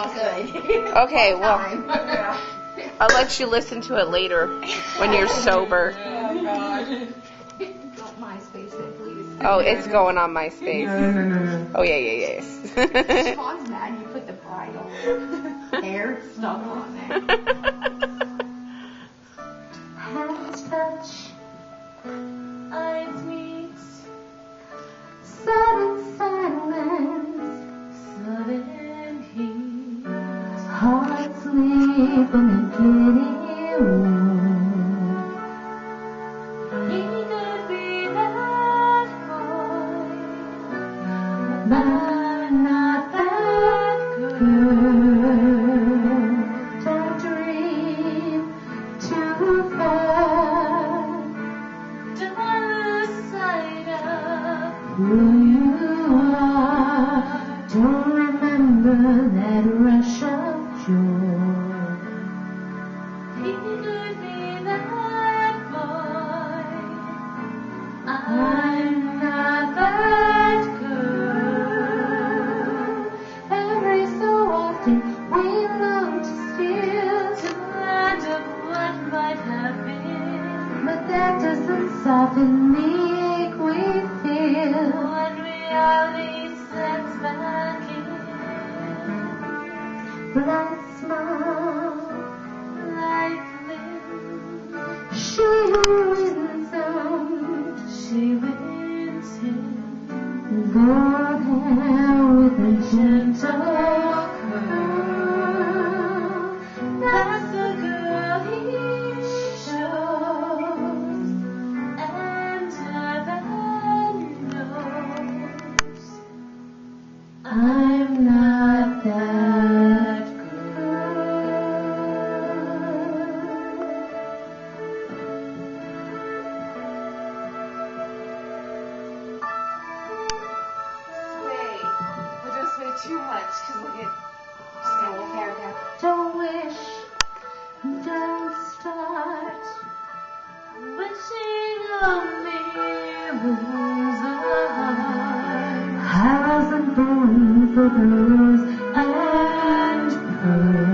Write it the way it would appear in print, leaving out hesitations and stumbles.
Okay, well, I'll let you listen to it later when you're sober. Oh, God. MySpace it, please. Oh, it's going on MySpace. No. Oh, yeah. Sean's mad you put the bridal hair stuff on there. Hands touch, eyes meet, sudden silence, sudden heat, heart sleep in a giddy room. He could be that boy, but not that girl. Don't dream too far. Don't lose sight of who you are. Don't remember that rush of joy. He could be that boy. I'm not that girl. Every so often we long to steal to land of what might have been, but that doesn't soften the ache we feel when reality sets back in. Bright smile, like Lynn. She wins out, she wins him. Gold hair with a gentle curl. That's the girl he shows, and heaven knows I'm not that girl. Sway. But don't sway too much, because we'll get just a little paragraph. Don't wish, don't start wishing on me was a heart. I wasn't born for the rose and pearls.